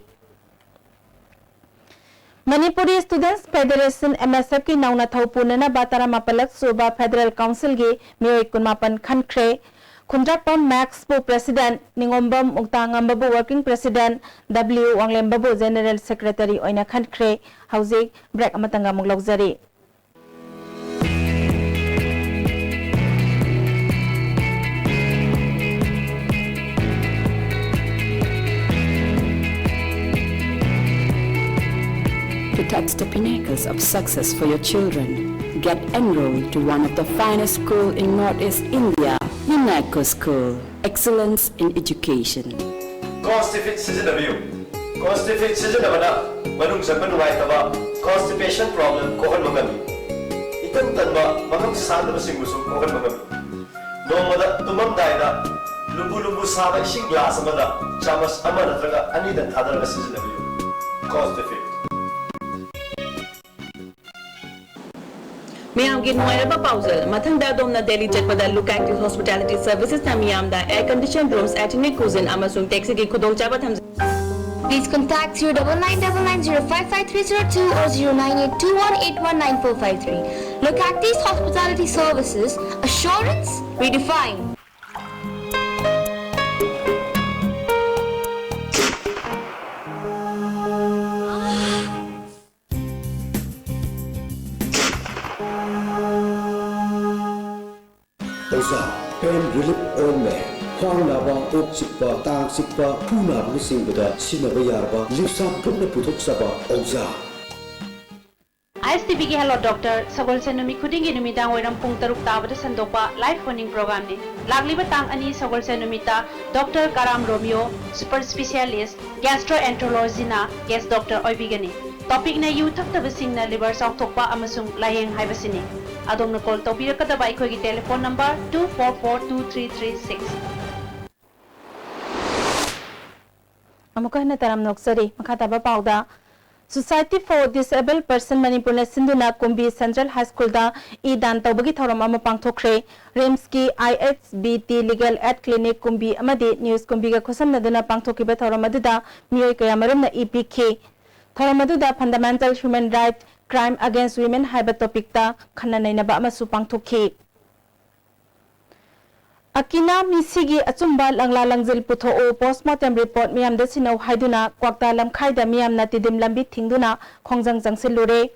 Manipuri Students Federation MSF ki nauna thaupunana batara mapalak suba Federal Council gi mioi kunmapan khankhre Khundrapam Max bu President Ningombam Muktangam babu Working President W Wanglem babu General Secretary oina khankhre hauzik break amatanga muglokjari To touch the pinnacles of success for your children, get enrolled to one of the finest schools in Northeast India, UNACO School. Excellence in Education. Constipate sizinabana manung sa manuwaitaba constipation problem kohan magami. Itan tanba mangang sasada masing gusto kohan magami. नोमदा तुममदायदा लुबु लुबु साबा इसिंग glass अमदा चामच अमा नत्रगा अनि दा थादरगा सिजनबियो cost effect Miyam ki nuwairaba pausal mathangda domna Delhi chakpada look active hospitality services na miyam da air conditioned rooms ethnic cuisine amasung taxi ki khudongchaba thamja. Please contact 0999055302 or 098218194553. Look at these hospitality services. Assurance redefined. Oza, pain relief ointment. Khwang naba, ok sikpa, tang sikpa, khu naba ni singbada sinaba yarba, lipsa putna puthok saba Oza. ISTB की hello doctor सगोल से नुमी खुदिंग की नुमिदांग वैरम पुंग तरुक ताबद संदोपा लाइव फोनिंग प्रोग्राम ने लागलीबा तांग अनि सगोल से नुमिता doctor Karam Romeo super specialist gastroenterology ना गेस्ट डॉक्टर ओइबिगनी टॉपिक ना यू थक्तब सिंग ना लिवर सौथोकपा अमसुंग लायेंग हाइबसिनी अदोंग न कॉल तौबिरकदबा अखोगी टेलीफोन नंबर 24423336 अमुकहना तरम नोक्सरी मखाताबा पाउदा Society for Disabled Person Manipur na Sinduna Kumbi Central High School da idan tawbagi thoram ama pangthokre RIMS ki IHBT Legal Aid Clinic Kumbi amadi News Kumbi ga khosam naduna pangthokiba thoram aduda miyoi kaya marum na EPK thoram aduda Fundamental Human Rights Crime Against Women haiba topic ta khanna nainaba amasu pangthokhi Akina misigi achumba langla langjil putho o postmortem report miyam da sinau haiduna kwakta lamkhai da miyam na tidim lambi thingduna khongjang jangsil lure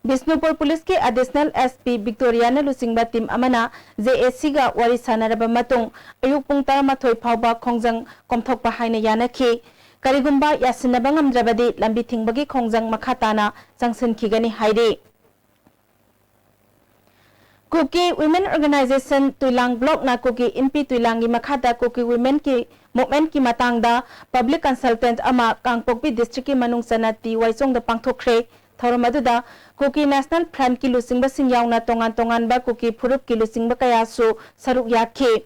Bisnupur Police ki additional SP Victoria na lusingba team amana JSC ga wari sanaraba matung ayuk pung taramathoi phawba khongjang komthokpa haina yanakhi karigumba yasinaba ngamdrabadi lambi thingbagi khongjang makhatana jangsin khigani haire Kuki Women Organization Tuilang Block na Kuki NP Tuilangi Makhata Kuki Women ki Movement ki matang da Public Consultant ama Kangpokpi District ki manung sanati waisong da pangthokre thoramadu da Kuki National Front ki lusing ba singyaw na tongan ba Kuki Phurup ki lusing ba kaya su saruk yakhe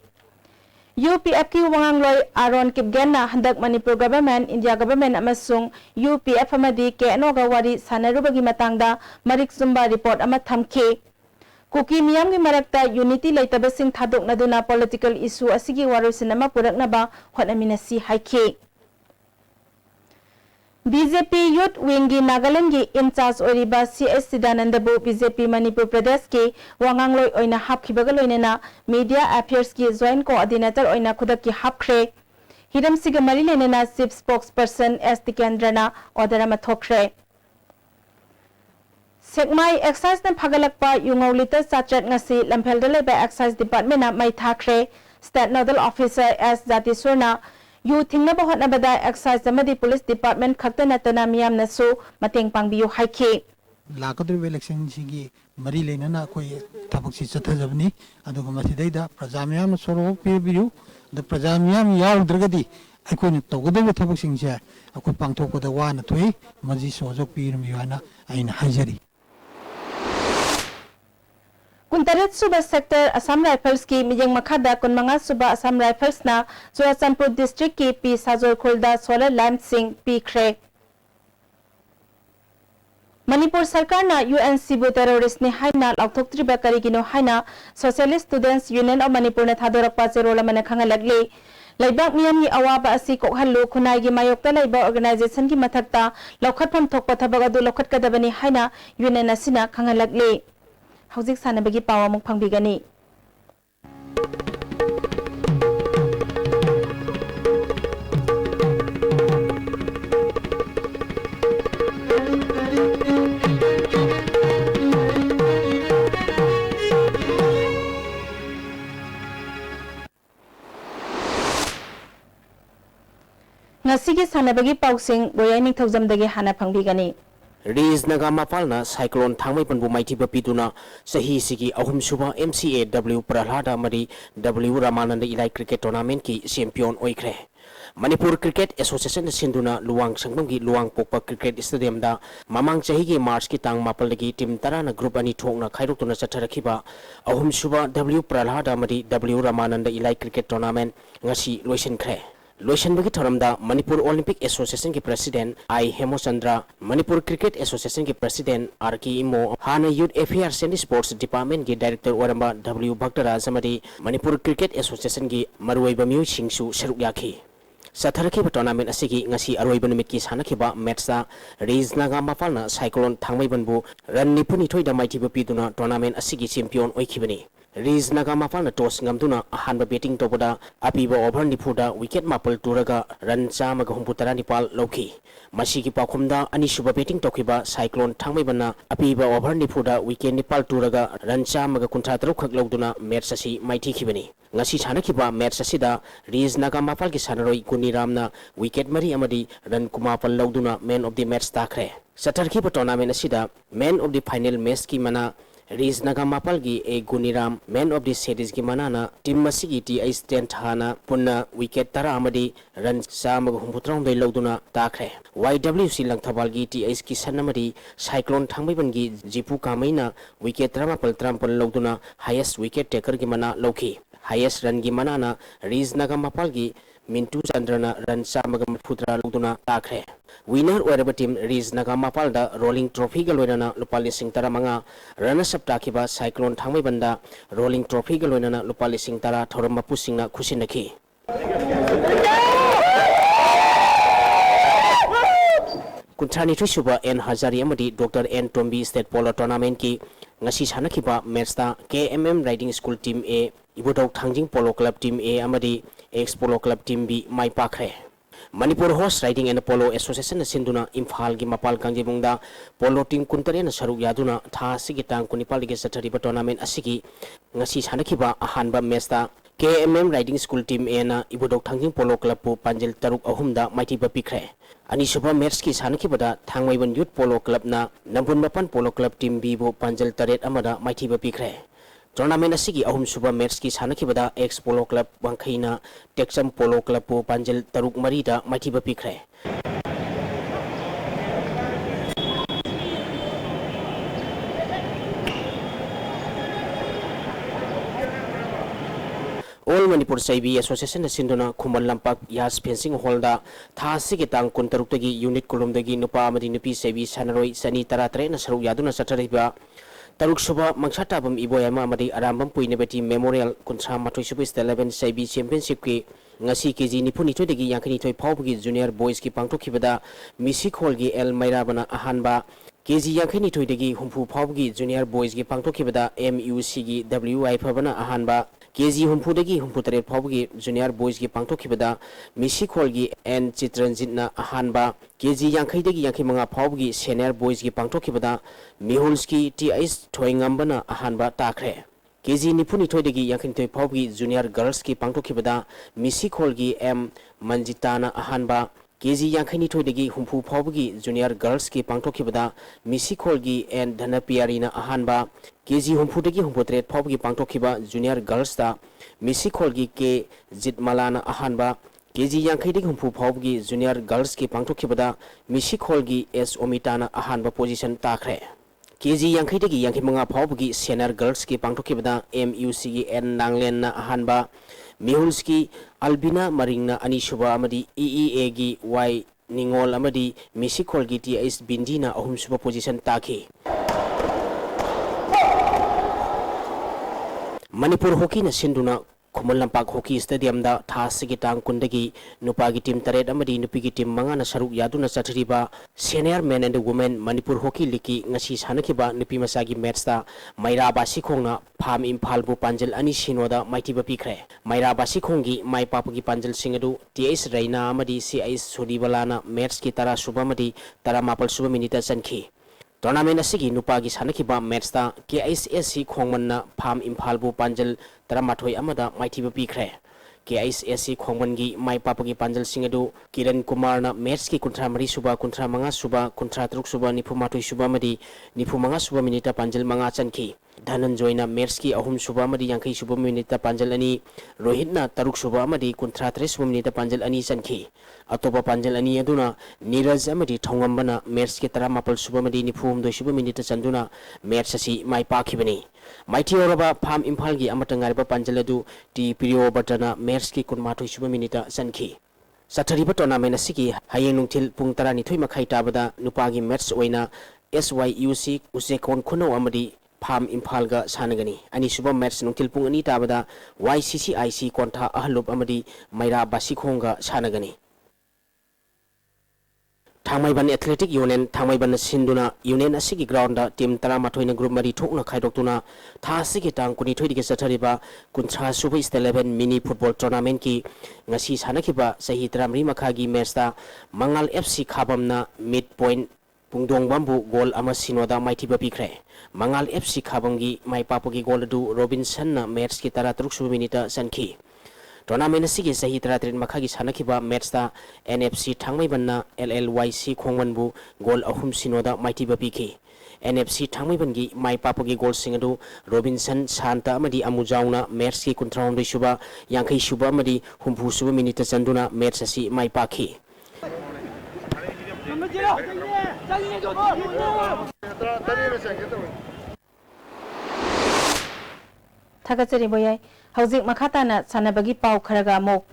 UPF ki wangangloi Aaron Kipgen na handak Manipur government India government amasung UPF amadi ke anoga wari sanarubagi matang da Marik Zumba report ama thamke Kuki miyam gi marakta unity laitaba sing thadok naduna political issue asigi warosinama puraknaba honaminasi haike BJP Youth Wing gi Nagaland gi in charge oriba CS Sidanandabu BJP Manipur Pradesh ki wangangloi oina hapkhibaga loinena media affairs ki joint coordinator oina khudak ki hapkhre hiram siga mari lenena chief spokesperson S Tikendrana order ma thokre Sekmai exercise na phagalakpa yungolita sachat ngasi lamphel dale ba exercise department na mai thakre state nodal officer S Jatisurna yu thingna ba hotna bada exercise amadi police department khakta natana miyam na so mateng pangbiyu haike lakadri election sigi mari lenana koi thabak si chathajabni aduga masidaida prajamyam soro pibiyu the prajamyam yaudragadi aikoi tawgadabi thabak singse akoi pangthokada wana thoi maji sojok pirmiyana aina hajari Kuntaret Suba Sector Assam Rifles ki Mijeng Makhada Kunmanga Suba Assam Rifles na Churachandpur District ki P Sajor Khulda Solar Lamp Singh P Khre Manipur Sarkar na UNC bu terrorist ni haina lauthoktri ba karigino haina Socialist Students Union of Manipur na thadorakpa cherola mana khangalagli Laibak miyam ni awaba asi kokhallu khunai gi mayokta laiba organization ki mathakta lokhatpham thokpa thabag adu lokhat kadabani haina UNN asina khangalagli Hauzik sanabagi pawa muk pangbigani Ngasigi sanabagi pausing boyai ningthaujamdagi hana pangbigani Riz Nagama Palna Cyclone Thangmai Panbu Maiti Bapituna Sahi Sigi Ahum Suba MCA W Pralhada Mari W Ramananda Ilai Cricket Tournament ki champion oikre Manipur Cricket Association Sinduna Luang Sangbangi Luang Pokpa Cricket Stadium da Mamang Chahigi March ki tang mapalagi team tarana group ani thokna khairokna chatharakhiba ahum suba W Pralhada amadi W Ramananda Ilai Cricket Tournament ngasi loisin khre loisin bagi thoramda Manipur Olympic Association ki President I Hemochandra Manipur Cricket Association ki President RK Imo Hana Youth Affairs and Sports Department ki Director Oramba W Bhaktaraj amadi Manipur Cricket Association ki maruiba myu singsu saruk yakhi Satharakiba tournament asigi ngasi aroiba numit ki sanakhiba matcha Riz Naga Mapalna Cyclone Thangmaibanbu ran nipuni thoida maithiba piduna tournament asigi champion oikhibani Riz Naga Mapalna toss ngamduna ahanba batting topoda apiba over nipuda wicket mapal turaga ran chamaga humputara nipal lokhi masigi pakhumda anisuba batting tokhiba Cyclone Thangmaibana apiba over nipuda wicket nipal turaga ran chamaga kunthatruk khak logduna match asi maithikhibani ngasi chanakiba match asida Riz Naga Mapal ki sanaroi Kuniramna wicket mari amadi ran kumapal logduna man of the match takhre Satarkiba tournament asida man of the final match ki mana Riz Naga Mapal gi e Guniram man of the series ki manana team masigi ti ice tent hana punna wicket tara amadi ran samag humputrong doi logduna takhre YWC Langthabal gi ti ice ki sanamadi Cyclone Thangmaiban gi Jipu Kamaina wicket tara mapal trampal logduna highest wicket taker ki mana lokhi highest run gi manana Riz Naga Mapal gi Mintu Chandrana ran samaga putra lugduna takhre winner oiraba team Riz Naga Mapal da rolling trophy ga loinana lupa lising tara manga runners up takiba Cyclone Thangmaibanda rolling trophy ga loinana lupa lising tara thoramba pusingna khusinaki Kunthani Trishuba N Hazari amadi Dr. N Tombi State Polo Tournament ki ngasi sanakiba match ta KMM Riding School Team A Ibodok Thangjing Polo Club Team A amadi Ex Polo Club Team B mai pakre Manipur Horse Riding and Polo Association sinduna Imphal gi mapal kangjibungda polo team kuntare na saruk yaduna tha sigi tang kunipal gi sathariba tournament asigi ngasi sanakiba ahanba match ta KMM Riding School Team A na Ibodok Thangjing Polo Club pu panjil taruk ahumda maitiba pikre Ani suba match ki sanakibada Thangmaiban Youth Polo Club na Nampun Mapan Polo Club Team B bu panjil taret amada maitiba pikre Tournament asigi ahum suba match ki sanakibada Ex Polo Club Wangkhaina Texam Polo Club pu panjil taruk marida maitiba pikre All Manipur Saibi Association Sinduna Kumal Lampak Yas Fencing Hall da tha sigi tang kuntaruktagi unit kolomdagi nupa amadi nupi Saibi sanaroi sani taratre na saruk yaduna sathariba taruk suba mangsatabam iboyama amadi arambam puinebati memorial kuntra mathoi suba 11 Saibi championship ki ngasi keji nipuni thodagi yankani thoi phawgi junior boys ki pangthokhibada misik hall gi el mairabana ahanba keji yankani thoidagi humpu phawgi junior boys gi pangthokhibada MUC gi WI phabana ahanba KG Humpudagi Humputare Pawgi Junior Boys gi pangthokhibada Misikol gi N Chitranjitna ahanba KG Yankhaidagi Yankimanga Pawgi Senior Boys gi pangthokhibada Mihulski TIS Thoingambana ahanba takhre KG Nipuni Thoidagi Yankhintoi Pawgi Junior Girls gi pangthokhibada Misikol gi M Manjitana ahanba KG Yankhani Thoidagi Humpu Pawgi Junior Girls ki pangthokhibada Misikol gi N Dhanapiarina ahanba KG Humpudagi Humputret Pawgi pangtokhiba Junior Girls da Misikol gi K Jitmalana ahanba KG Yankhidagi Humpu Pawgi Junior Girls ki pangtokhibada Misikol gi S Omitana ahanba position takhre KG Yankhidagi Yankhimanga Pawgi Senior Girls ki pangtokhibada MUC gi N Nanglen ahanba Mihulski Albina Maringna Anisuba amadi EEA gi Y Ningol amadi Misikol gi TS Bindina ahum suba position takhi Manipur Hockey na sinduna Kumal Lampak Hockey Stadium da tha sigi tang kundagi nupagi team taret amadi nupigi team manga na saruk yaduna sathriba senior men and women Manipur Hockey League ngasi sanakiba nupi masagi match da Mairaba Sikhongna Pham Imphal bu panjal ani sinoda maitiba pikre Mairaba Sikhonggi mai papagi panjal singadu TS Raina amadi CIS Sudibalana match ki tara suba amadi tara mapal suba minita sankhi Tournament asigi nupagi sanakiba match ta KISSC khongmanna Pham Imphal bu panjal taramathoi amada maithiba pikre KISSC khongmangi mai papagi panjal singadu Kiran Kumar na match ki kuntra mari suba kuntra manga suba kuntra truk suba nipu mathoi suba madi nipu manga suba minita panjal manga chankhi धनंजयना मेर्स की अहुम सुबह मदी यांखई सुबह minute पांजल अनि रोहितना तरुक सुबह मदी कुंथ्रा 3 सुबह minute पांजल अनि चनखी अतोपा पांजल अनि अदुना नीरज अमदी ठौंगंबना मेर्स के 13 सुबह मदी 92 सुबह मिनिट चंदुना मेर्स असि माई पाखिबनी माइथि ओरबा फाम इम्फाल की अमतंगारिबा पांजल अदु टी पिरियो बटना मेर्स की 12 सुबह मिनिट चनखी सथरिबा टूर्नामेंट असि हयें नुंथिल पुंग 12 मखाई ताबदा नुपागी मैच ओइना SYUC उसेकोन खुनो अमदी फाम इम्फाल गा सानगनी अनि सुबह मैच नुंथिल पुंग अनि ताबदा YCCIC कोंथा अहलुप अमदी मैरा बासिखोंगा सानगनी थांगमाइबन एथलेटिक यूनियन थांगमाइबन सिंदुना यूनियन असिगी ग्राउंड टीम 13 ग्रुप मरी ठोकना खाइदोक्तुना था असिगी टांग 23 दिगे सथरिबा 19 सुबह स्टेट 11 मिनी फुटबॉल टूर्नामेंट की ngasi sanakhiba sahi 13 makagi match ta Mangal FC khabamna mid point pungdong bambu goal ama sinoda maithiba pikre Mangal FC khabamgi mai papogi goal du Robinson na match ki 13 suba minute sankhi tournament asigi sahi 13 makhagi sanakhiba match ta NFC thangmaibanna LLYC khongmanbu goal ahum sinoda maithiba pikhi NFC thangmaibangi mai papogi goal singadu Robinson Santa amadi amujauna match ki 19 suba yankai suba amadi humpu suba minute chanduna match asi mai pakhi Thakachari boyai hauzik makhatana sanabagi pau kharaga mok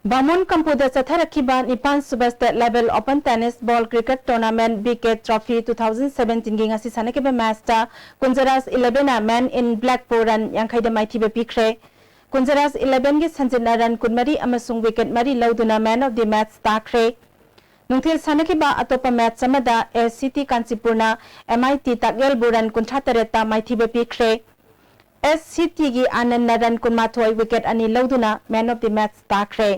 Bamon Kampuda Chatharakiba Nipan Suba State Level Open Tennis Ball Cricket Tournament Big Trophy 2017 gi ngasi sanakiba match ta Kunjaras 11 man in black poran yankai da maithiba pikre Kunjaras 11 gi sanjina run kunmari amasung wicket mari lauduna man of the match takre Nungthil sanakiba atopa match samada SCT Kansipurna MIT Tagyal Buran Kunthatareta maithiba pikre SCT gi Anand Naran Kunmathoi wicket ani lauduna man of the match takre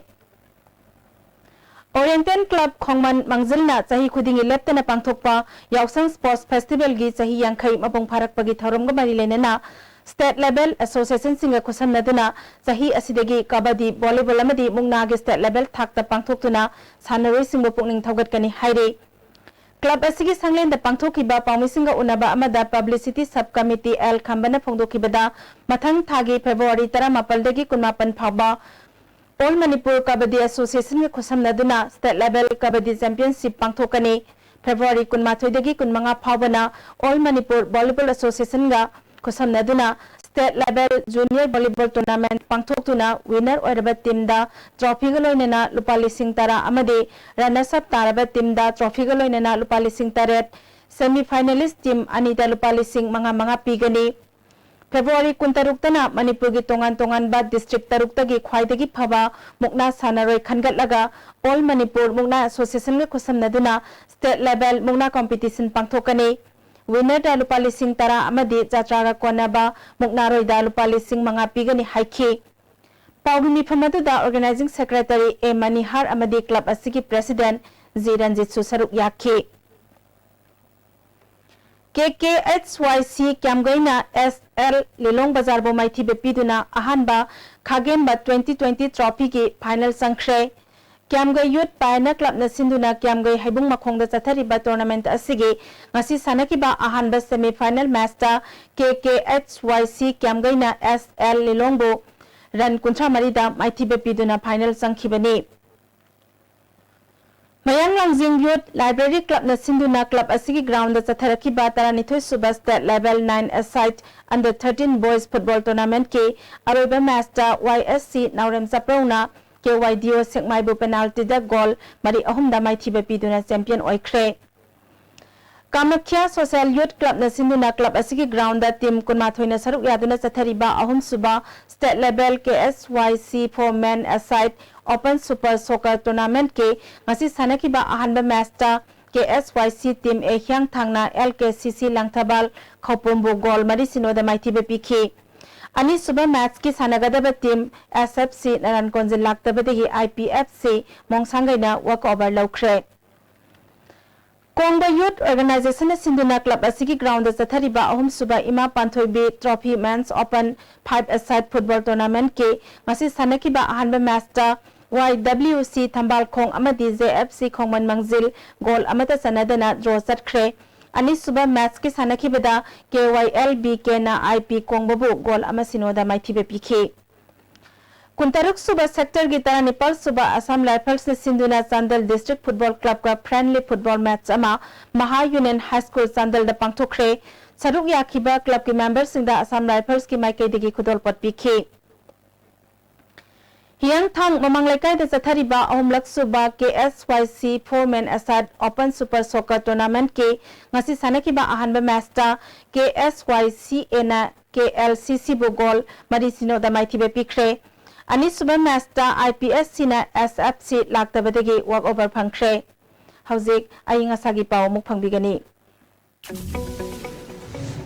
Oriental Club Khongman Mangzilna Sahi Khudingi Leptana Pangthokpa Yausang Sports Festival gi Sahi Yankai Mapong Pharakpagi Thauromga Mari Lenena State Level Association Singa Khusam Naduna Sahi Asidagi Kabaddi Volleyball Amadi Mungna gi State Level Thakta Pangthoktuna Sanaroi Singbo Pukning Thaugatkani Haire Club asigi sanglen da pangthokiba pawmisinga unaba amada Publicity Subcommittee L Khambana Phongdokibada Mathang Thagi February 18 dagi 18 phaba All Manipur Kabaddi Association ke khosam naduna State Level Kabaddi Championship pangthokani February 18 dagi 19 phawbana All Manipur Volleyball Association ga khosam naduna State Level Junior Volleyball Tournament pangthoktuna winner oiraba team da trophy ga loinena lupa lising tara amade runners up taraba team da trophy ga loinena lupa lising taret semi finalist team anita lupa lising manga pigani February 16 tana Manipur gi tongan ba district taruk tagi khwaidagi phaba mukna sanaroi khangatlaga All Manipur mukna association ge khosam naduna State Level mukna competition pangthokani winner da lupa lising tara amadi jatraga konaba mukna roi da lupa lising manga pigani haikhi Paugni phamadu da organizing secretary A Manihar amadi club asigi president Ziranjit Susaruk yakhi KKHYC Kiamgaina SL Lilong Bazar bo maithi bepiduna ahanba Khagenba 2020 trophy ki final sangkhre Kiamgai Youth Pioneer Club na sinduna Kiamgai Haibung Makhongda chathariba tournament asigi ngasi sanakiba ahanba semi final match ta KKHYC Kiamgaina SL Lilong bo run kuntra marida maithi bepiduna final sangkhibani Mayang Langjing Youth Library Club na sinduna club asigi ground da chatharakiba 12 suba State Level 9 aside under 13 boys football tournament ke aroba match ta YSC Naurem Saprona KYDO Sekmaibu penalty da goal mari ahum da maithi bepiduna champion oikre Kamakhya Social Youth Club na sinduna club asigi ground da team kunmathoina saruk yaduna chathariba ahum suba State Level KSYC for men aside Open Super Soccer Tournament ke ngasi sanakiba ahanba match ta KSYC team e hyang thangna LKCC Langthabal Khopombo goal mari sinoda maithi bepikhi ani suba match ki sanagadaba team SFC Naran Konjil laktabadagi IPFC Mongsanggaina walk over laukhre Kongba Youth Organization Sinduna Club asigi ground da chathariba ahum suba Ima Panthoibi Trophy Men's Open 5-a-side football tournament ke ngasi sanakiba ahanba match ta YWC Thambal Khong amadi JFC Khongman Mangzil goal amata sanadana draw chatkre Anisuba match ki sanakibada KYL BK na IP Kongbabu gol amasinoda maithibe pikhe. Kuntaruk suba sector ki tara Nepal suba Assam Rifles ne Sinduna Chandal District Football Club ka friendly football match ama Maha Union High School Chandal da pangthokre. Saruk yakhiba club ki members singda Assam Rifles ki maikai degi khudol pat pikhe. Hiyang thang mamanglaikai da chathariba ahumlak suba KSYC 4-man aside Open Super Soccer Tournament ke ngasi sanakiba ahanba match ta KSYC na KLCC bu gol marisino da maithibe pikre. Ani suba match ta IPSC na SFC laktabadegi walk over phangkre. Hauzik aying asagi pau muk phangbigani.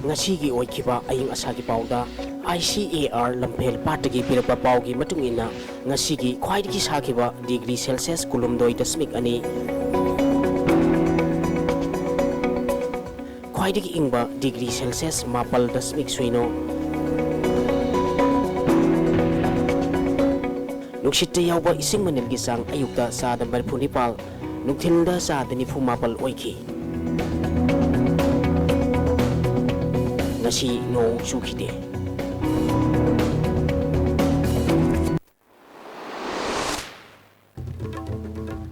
Ngasigi oikiba aying asagi pauda ICAR lampel patagi pirapa paugi matungina ngasigi khwaidigi sakiba degree Celsius kulumdoi dasmik ani khwaidigi ingba degree Celsius mapal dasmik suino nuksitte yauba ising manilgi sang ayukta sa dambar punipal nukthilda sa danifu mapal oiki ngasi no sukhide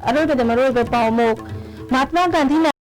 Aroy ba Mahatma Gandhi na